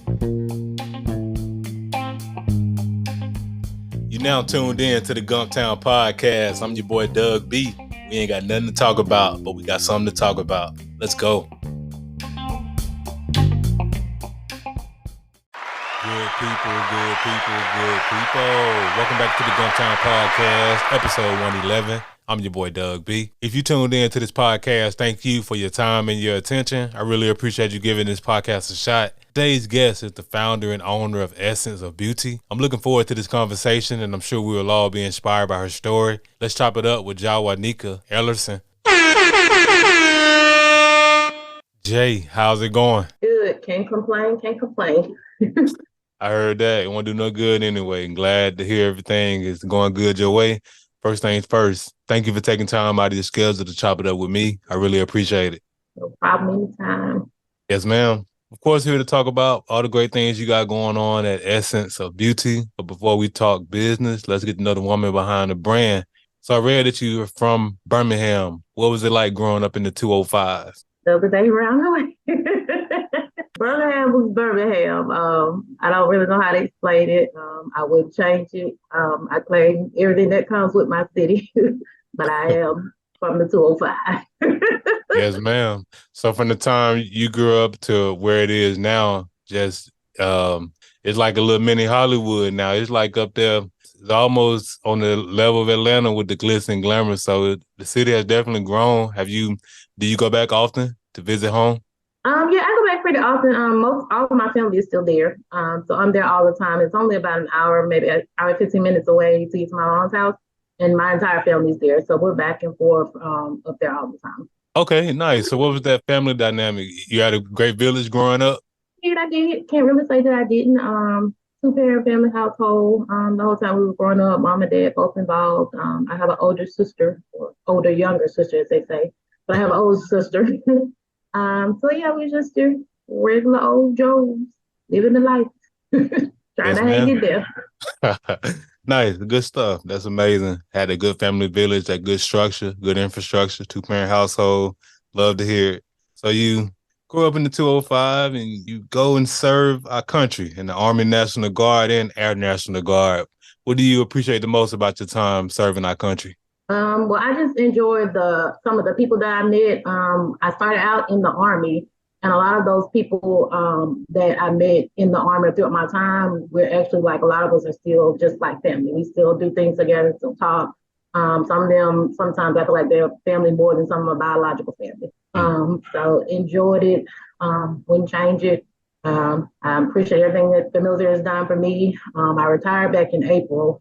You now tuned in to the Gumptown Podcast. I'm your boy Doug B. We ain't got nothing to talk about, but we got something to talk about. Let's go. Good people. Welcome back to the Gumptown Podcast, episode 111. I'm your boy Doug B. If you tuned in to this podcast, thank you for your time and your attention. I really appreciate you giving this podcast a shot. Today's guest is the founder and owner of Essence of Beauty. I'm looking forward to this conversation, and I'm sure we will all be inspired by her story. Let's chop it up with Jawaneka Ellerson. Jay, how's it going? Good. Can't complain. I heard that. It won't do no good anyway. I'm glad to hear everything is going good your way. First things first, thank you for taking time out of your schedule to chop it up with me. I really appreciate it. No problem, anytime. Yes, ma'am. Of course, here to talk about all the great things you got going on at Essence of Beauty. But before we talk business, let's get to know the woman behind the brand. So I read that you were from Birmingham. What was it like growing up in the 205? The other day around the way. Birmingham was Birmingham. I don't really know how to explain it. I wouldn't change it. I claim everything that comes with my city, but I am from the 205. Yes, ma'am. So from the time you grew up to where it is now, just it's like a little mini Hollywood now. It's like up there. It's almost on the level of Atlanta with the glitz and glamour. So the city has definitely grown. Do you go back often to visit home? Yeah, I go back pretty often. All of my family is still there. So I'm there all the time. It's only about an hour, maybe an hour, 15 minutes away to get to my mom's house. And my entire family's there. So we're back and forth up there all the time. Okay, nice. So what was that family dynamic? You had a great village growing up? Yeah, I did. Can't really say that I didn't. Two-parent family household. The whole time we were growing up, mom and dad both involved. I have an older sister, or younger sister, as they say. But I have an older sister. So yeah, we just do regular old Joes, living the life, trying to hang it there. Nice, good stuff. That's amazing. Had a good family village, that good structure, good infrastructure, two-parent household. Love to hear it. So you grew up in the 205 and you go and serve our country in the Army National Guard and Air National Guard. What do you appreciate the most about your time serving our country? Well, I just enjoyed some of the people that I met. I started out in the Army, and a lot of those people that I met in the Army throughout my time, we're actually like a lot of us are still just like family. We still do things together, still talk. Some of them, sometimes I feel like they're family more than some of my biological family. So enjoyed it, wouldn't change it. I appreciate everything that the military has done for me. I retired back in April.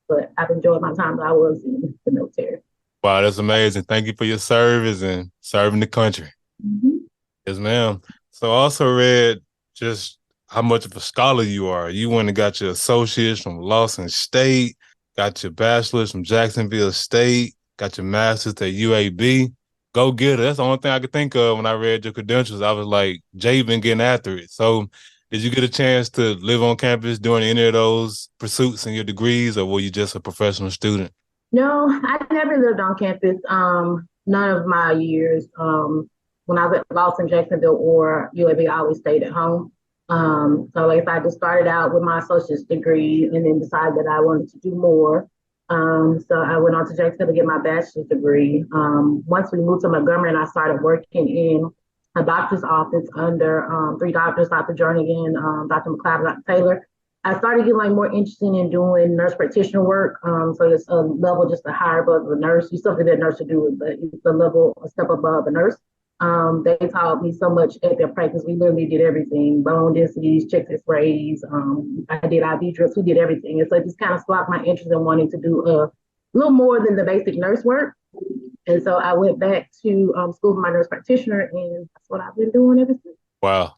But I've enjoyed my time that I was in the military. Wow, that's amazing. Thank you for your service and serving the country. Mm-hmm. Yes, ma'am. So I also read just how much of a scholar you are. You went and got your associates from Lawson State, got your bachelor's from Jacksonville State, got your master's at UAB. Go get it. That's the only thing I could think of when I read your credentials. I was like, Jay been getting after it. So did you get a chance to live on campus during any of those pursuits in your degrees, or were you just a professional student? No, I never lived on campus. None of my years. When I was at Lawson, Jacksonville, or UAB, I always stayed at home. So like I just started out with my associate's degree and then decided that I wanted to do more. So I went on to Jacksonville to get my bachelor's degree. Once we moved to Montgomery, I started working in a doctor's office under three doctors, Dr. Jernigan, Dr. McLeod, Dr. Taylor. I started getting like more interested in doing nurse practitioner work. So it's a level just a higher above a nurse. You still have to be a nurse to do it, but it's a step above a nurse. They taught me so much at their practice. We literally did everything: bone densities, chest X-rays. I did IV drips. We did everything, and so it just kind of sparked my interest in wanting to do a little more than the basic nurse work. And so I went back to school for my nurse practitioner, and that's what I've been doing ever since. Wow.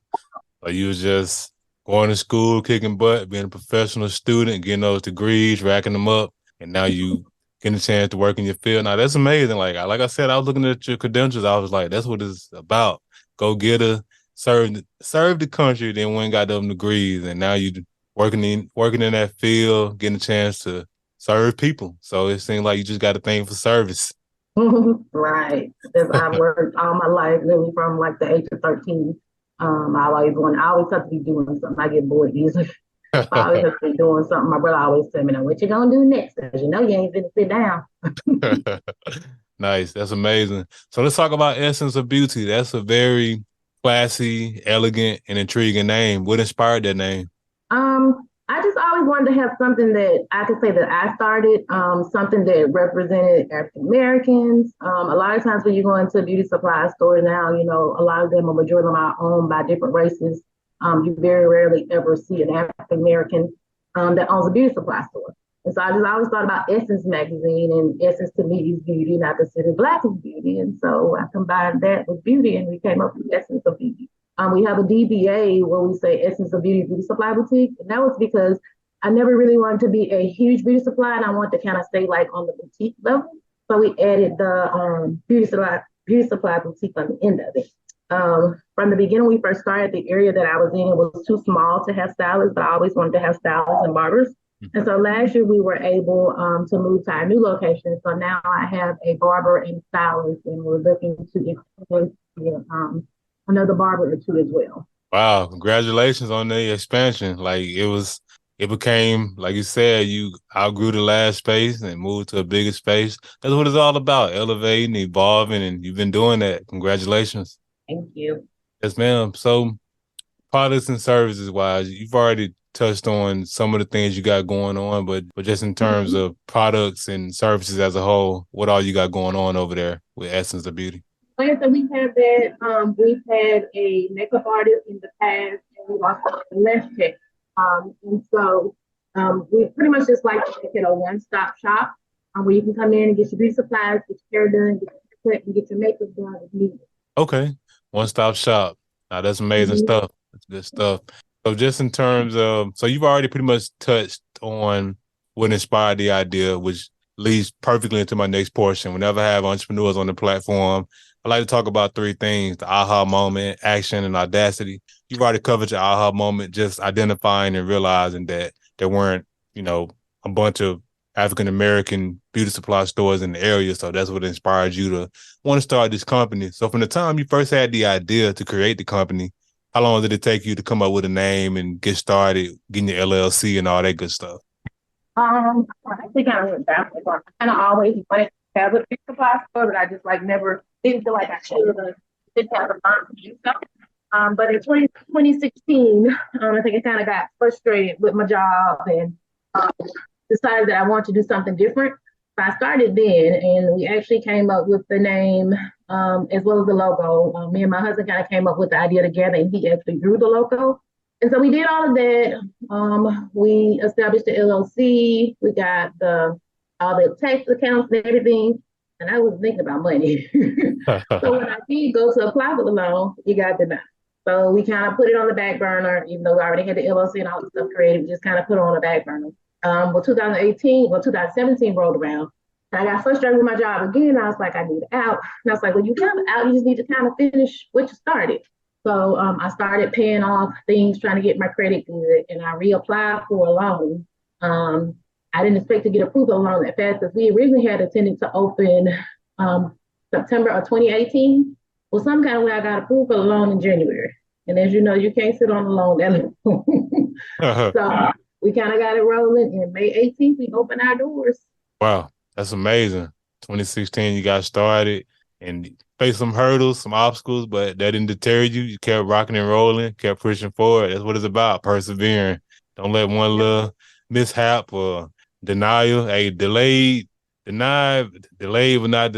So you was just going to school, kicking butt, being a professional student, getting those degrees, racking them up, and now you getting a chance to work in your field. Now, that's amazing. Like I said, I was looking at your credentials. I was like, that's what it's about. Go get a, serve the country, then went and got them degrees, and now you working in that field, getting a chance to serve people. So it seems like you just got a thing for service. Right. Because I've worked all my life, literally from like the age of 13. I always have to be doing something. I get bored easily. I always have to be doing something. My brother always tell me, now, what you gonna do next? Because you know you ain't gonna sit down. Nice. That's amazing. So let's talk about Essence of Beauty. That's a very classy, elegant, and intriguing name. What inspired that name? I just always wanted to have something that I could say that I started, something that represented African Americans. A lot of times when you go into beauty supply stores now, you know, a lot of them, a majority of them are owned by different races. You very rarely ever see an African American that owns a beauty supply store. And so I just always thought about Essence magazine, and Essence to me is beauty, and I consider Black as beauty. And so I combined that with beauty, and we came up with Essence of Beauty. We have a DBA where we say Essence of Beauty Beauty Supply Boutique. And that was because I never really wanted to be a huge beauty supply, and I wanted to kind of stay like on the boutique level. So we added the beauty supply boutique on the end of it. From the beginning, we first started, the area that I was in, it was too small to have stylists, but I always wanted to have stylists and barbers. And so last year we were able to move to our new location. So now I have a barber and stylist, and we're looking to expand another barber or two as well. Wow, congratulations on the expansion. It became, like you said, you outgrew the last space and moved to a bigger space. That's what it's all about, elevating, evolving, and you've been doing that. Congratulations. Thank you. Yes, ma'am. So products and services wise, you've already touched on some of the things you got going on, but just in terms Mm-hmm. of products and services as a whole, what all you got going on over there with Essence of Beauty? Like so we have that. We've had a makeup artist in the past, and we've also had a lash tech. And so we pretty much just like to make it a one-stop shop where you can come in and get your beauty supplies, get your hair done, get your haircut, and get your makeup done if needed. Okay. One stop shop. Now that's amazing Mm-hmm. stuff. That's good stuff. So just in terms of, so you've already pretty much touched on what inspired the idea, which leads perfectly into my next portion. Whenever I have entrepreneurs on the platform, I like to talk about three things: the aha moment, action, and audacity. You've already covered your aha moment, just identifying and realizing that there weren't, you know, a bunch of African American beauty supply stores in the area. So that's what inspired you to want to start this company. So from the time you first had the idea to create the company, how long did it take you to come up with a name and get started, getting your LLC and all that good stuff? I actually kind of went backwards. I kind of always wanted to have a beauty supply store, but I just like never didn't feel like I should have didn't have the time to do so. But in 2016, I think I kind of got frustrated with my job and um, decided that I wanted to do something different. So I started then, and we actually came up with the name as well as the logo. Me and my husband kind of came up with the idea together, and he actually drew the logo. And so we did all of that. We established the LLC. We got the all the tax accounts and everything. And I was thinking about money. So when I did go to apply for the loan, it got denied. So we kind of put it on the back burner, even though we already had the LLC and all the stuff created, we just kind of put it on the back burner. 2017 rolled around. And I got frustrated with my job again. I was like, I need out. And I was like, well, you kind of out, you just need to kind of finish what you started. So I started paying off things, trying to get my credit good, and I reapplied for a loan. I didn't expect to get approved on a loan that fast because we originally had intended to open September of 2018. Well, some kind of way I got approved for the loan in January. And as you know, you can't sit on the loan that long. So we kind of got it rolling. And May 18th, we opened our doors. Wow, that's amazing. 2016, you got started and faced some hurdles, some obstacles, but that didn't deter you. You kept rocking and rolling, kept pushing forward. That's what it's about, persevering. Don't let one little mishap or denial, delayed but not denied, delayed but not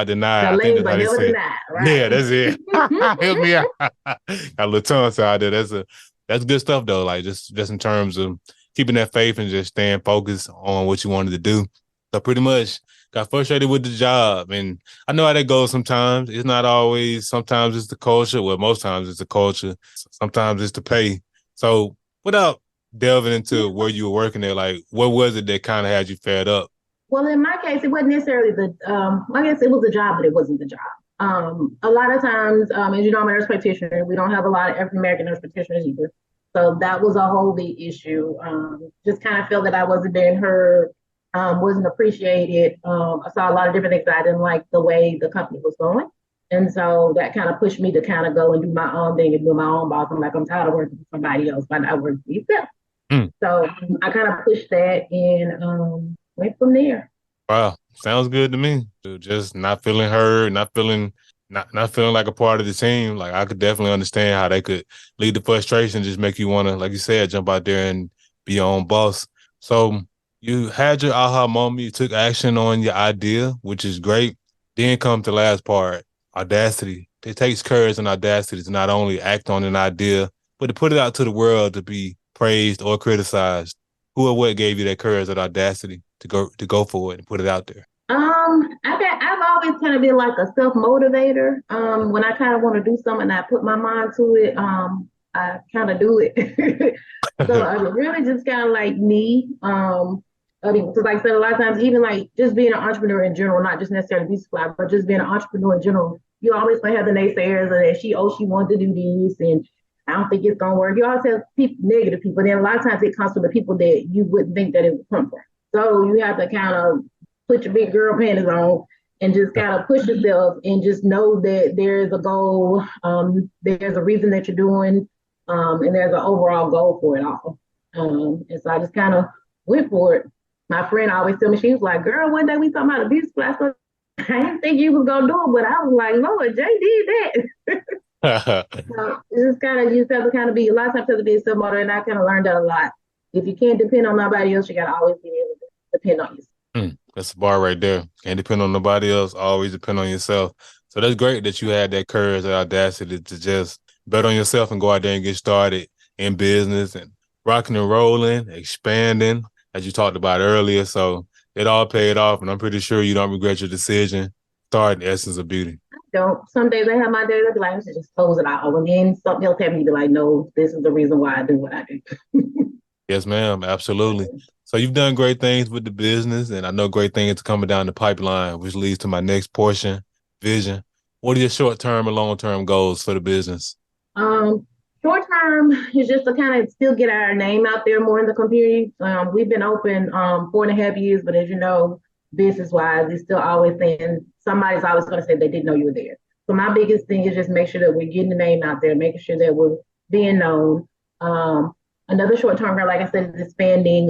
denied. I think Delayed that's how but they never say it. denied, Yeah, right? that's it. Help me out. Got a little tongue tied there. That's good stuff though. Like just in terms of keeping that faith and just staying focused on what you wanted to do. So pretty much got frustrated with the job. And I know how that goes sometimes. It's not always, sometimes it's the culture. Well, most times it's the culture. Sometimes it's the pay. So without delving into where you were working there, like what was it that kind of had you fed up? Well, in my case, it wasn't necessarily I guess it was a job, but it wasn't the job. A lot of times, as you know, I'm a nurse practitioner. We don't have a lot of African American nurse practitioners either. So that was a whole big issue. Just kind of felt that I wasn't being heard, wasn't appreciated. I saw a lot of different things that I didn't like the way the company was going. And so that kind of pushed me to kind of go and do my own thing and do my own boss. I'm like, I'm tired of working for somebody else. Why not work for yourself? Mm. So I kind of pushed that and went from there. Wow, sounds good to me. Just not feeling heard, not feeling like a part of the team. Like I could definitely understand how they could lead to frustration, just make you want to, like you said, jump out there and be your own boss. So you had your aha moment, you took action on your idea, which is great. Then come the last part, audacity. It takes courage and audacity to not only act on an idea, but to put it out to the world to be praised or criticized. Who or what gave you that courage, that audacity to go for it and put it out there? I've always kind of been like a self motivator. When I kind of want to do something, I put my mind to it. I kind of do it. So really just kind of like me. I mean, because like I said, a lot of times, even like just being an entrepreneur in general, not just necessarily beauty supply, but just being an entrepreneur in general, you always gonna have the naysayers of that she wanted to do this and I don't think it's gonna work. You always have people, negative people. Then a lot of times it comes from the people that you wouldn't think that it would come from. So you have to kind of put your big girl panties on and just kind of push yourself and just know that there's a goal, there's a reason that you're doing, and there's an overall goal for it all. And so I just kind of went for it. My friend always told me, she was like, girl, one day we talking about a beauty supply store. I didn't think you was gonna do it, but I was like, Lord, Jay did that. So it's just kind of you just have to kind of be a lot of times have to be a self motivator, and I kind of learned that a lot. If you can't depend on nobody else, you gotta always be able to depend on yourself. That's the bar right there. Can't depend on nobody else. Always depend on yourself. So that's great that you had that courage, that audacity to just bet on yourself and go out there and get started in business and rocking and rolling, expanding, as you talked about earlier. So it all paid off, and I'm pretty sure you don't regret your decision. Starting Essence of Beauty. Don't some days I have my days I be like, I should just close it out. And then something else happened, you be like, no, this is the reason why I do what I do. Yes, ma'am. Absolutely. So you've done great things with the business, and I know great things are coming down the pipeline, which leads to my next portion, vision. What are your short-term and long-term goals for the business? Um, Short term is just to kind of still get our name out there more in the community. We've been open 4.5 years, but as you know, business wise, it's still always saying somebody's always going to say they didn't know you were there. So my biggest thing is just make sure that we're getting the name out there, making sure that we're being known. Another short term goal, like I said, is expanding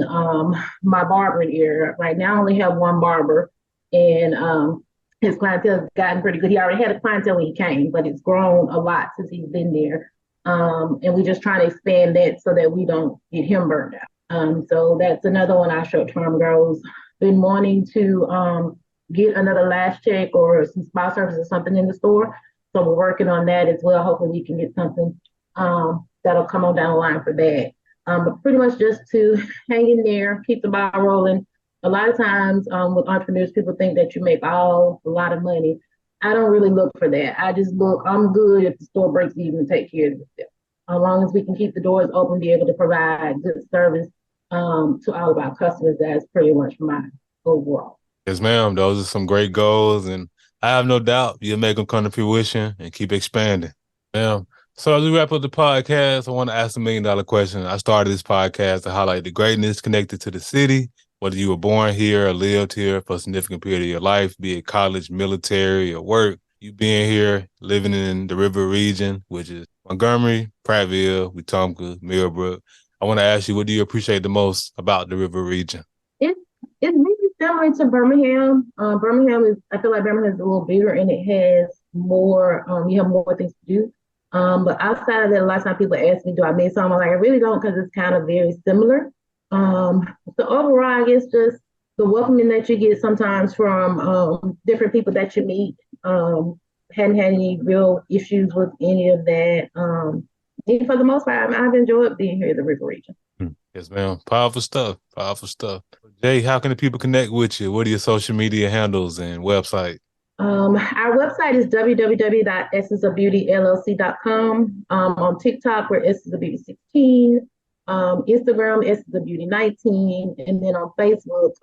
my barbering area. Right now, I only have one barber, and his clientele has gotten pretty good. He already had a clientele when he came, but it's grown a lot since he's been there. And we just trying to expand that so that we don't get him burned out. So that's another one of our short-term goals. Been wanting to get another lash check or some spa service or something in the store. So we're working on that as well. Hopefully we can get something that'll come on down the line for that. But pretty much just to hang in there, keep the ball rolling. A lot of times with entrepreneurs, people think that you make a lot of money. I don't really look for that. I just look, I'm good if the store breaks even and take care of itself. As long as we can keep the doors open, be able to provide good service to all of our customers, that's pretty much my overall. Yes, ma'am. Those are some great goals, and I have no doubt you'll make them come to fruition and keep expanding. Ma'am. So as we wrap up the podcast, I want to ask $1 million question. I started this podcast to highlight the greatness connected to the city, whether you were born here or lived here for a significant period of your life, be it college, military, or work. You being here, living in the River region, which is Montgomery, Prattville, Wetumpka, Millbrook. I want to ask you, what do you appreciate the most about the River region? It's it's maybe similar to Birmingham. Birmingham is I feel like Birmingham is a little bigger and it has more. You have more things to do. But outside of that, a lot of times people ask me, do I miss something? I'm like, I really don't because it's kind of very similar. So overall, I guess just the welcoming that you get sometimes from different people that you meet. Hadn't had any real issues with any of that. And for the most part, I've enjoyed being here in the River region. Yes, ma'am. Powerful stuff. Powerful stuff. Jay, how can the people connect with you? What are your social media handles and website? Our website is www.essenceofbeautyllc.com. On TikTok, we're Essence of Beauty 16. Instagram, Essence of Beauty 19. And then on Facebook,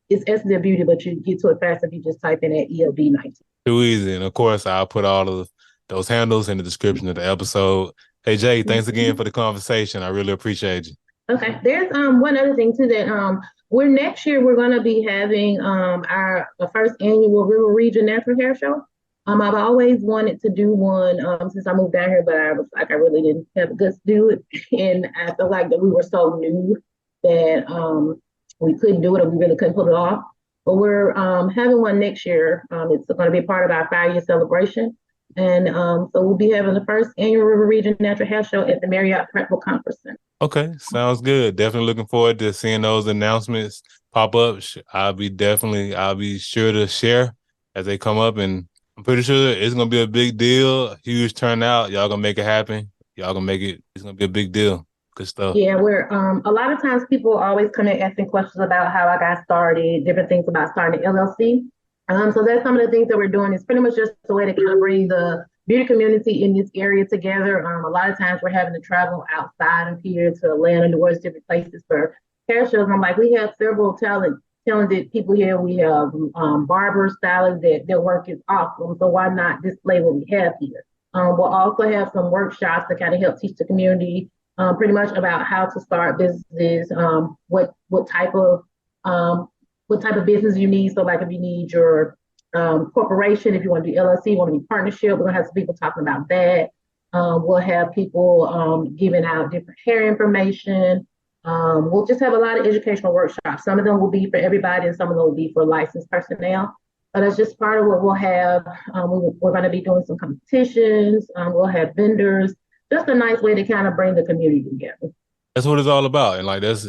it's Essence of Beauty, but you get to it fast if you just type in at ELB 19. Too easy. And of course, I'll put all of those handles in the description of the episode. Hey, Jay, thanks again for the conversation. I really appreciate you. Okay. There's one other thing too that we're next year we're gonna be having our the first annual River Region Natural Hair Show. I've always wanted to do one since I moved down here, but I was like, I really didn't have the guts to do it. And I felt like that we were so new that we couldn't do it or we really couldn't pull it off. But we're having one next year. It's going to be part of our 5 year celebration. And so we'll be having the first annual River Region Natural Hair Show at the Marriott Practical Conference Center. Okay, sounds good. Definitely looking forward to seeing those announcements pop up. I'll be sure to share as they come up, and I'm pretty sure it's gonna be a big deal, a huge turnout. Y'all gonna make it happen. Y'all gonna make it. It's gonna be a big deal. Good stuff. Yeah, we're a lot of times people always come in asking questions about how I got started, different things about starting an LLC. So that's some of the things that we're doing. It's pretty much just a way to kind of bring the beauty community in this area together. A lot of times we're having to travel outside of here to Atlanta, New Orleans, different places for hair shows. I'm like, we have several talented people here. We have barbers, stylists that their work is awesome. So why not display what we have here? We'll also have some workshops to kind of help teach the community pretty much about how to start businesses, um, what type of business you need. So, like if you need your corporation, if you want to do LLC, you want to be partnership, we're gonna have some people talking about that. We'll have people giving out different hair information. We'll just have a lot of educational workshops. Some of them will be for everybody, and some of them will be for licensed personnel. But that's just part of what we'll have. We're going to be doing some competitions. We'll have vendors. Just a nice way to kind of bring the community together. That's what it's all about, and like those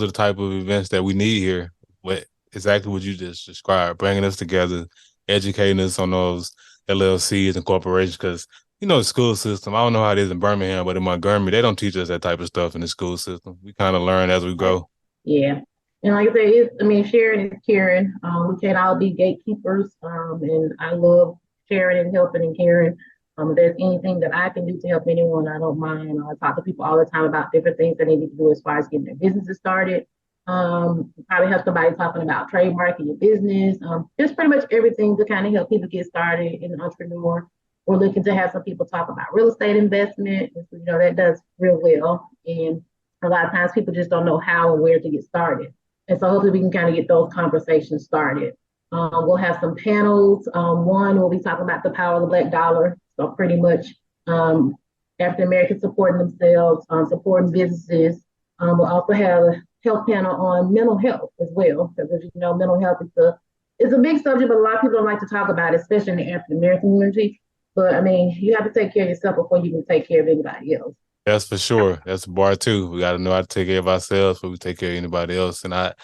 are the type of events that we need here. What exactly what you just described, bringing us together, educating us on those LLCs and corporations, because the school system. I don't know how it is in Birmingham, but in Montgomery, they don't teach us that type of stuff in the school system. We kind of learn as we go. Yeah. And like I said, I mean, sharing is caring. We can't all be gatekeepers. And I love sharing and helping and caring. If there's anything that I can do to help anyone, I don't mind. I talk to people all the time about different things that they need to do as far as getting their businesses started. Probably have somebody talking about trademarking your business. Just pretty much everything to kind of help people get started in an entrepreneur. We're looking to have some people talk about real estate investment. That does real well. And a lot of times people just don't know how and where to get started. And so hopefully we can kind of get those conversations started. We'll have some panels. One, we'll be talking about the power of the Black dollar. So pretty much African Americans supporting themselves, supporting businesses. We'll also have a health panel on mental health as well, because as you know, mental health is a big subject, but a lot of people don't like to talk about it, especially in the African American community. But I mean, you have to take care of yourself before you can take care of anybody else. That's for sure. That's a bar too. We got to know how to take care of ourselves before we take care of anybody else. And I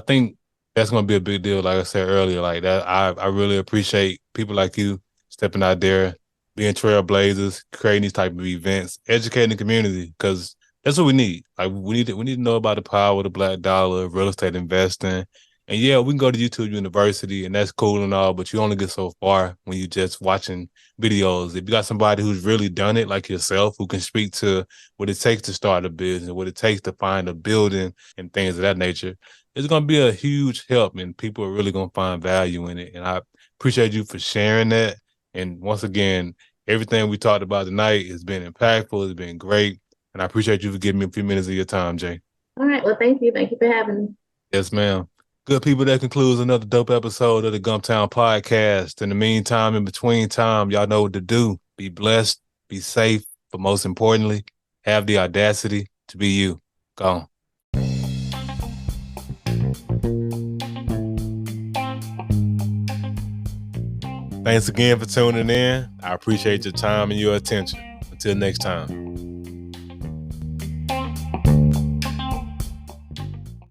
think that's going to be a big deal. Like I said earlier, like that, I really appreciate people like you stepping out there, being trailblazers, creating these type of events, educating the community, because that's what we need. Like we need to know about the power of the Black dollar, real estate investing. And yeah, we can go to YouTube University and that's cool and all, but you only get so far when you just watching videos. If you got somebody who's really done it like yourself, who can speak to what it takes to start a business, what it takes to find a building and things of that nature, it's going to be a huge help and people are really going to find value in it. And I appreciate you for sharing that. And once again, everything we talked about tonight has been impactful. It's been great. And I appreciate you for giving me a few minutes of your time, Jay. All right. Well, thank you. Thank you for having me. Yes, ma'am. Good people, that concludes another dope episode of the Gumptown Podcast. In the meantime, in between time, y'all know what to do. Be blessed, be safe, but most importantly, have the audacity to be you. Go on. Thanks again for tuning in. I appreciate your time and your attention. Until next time.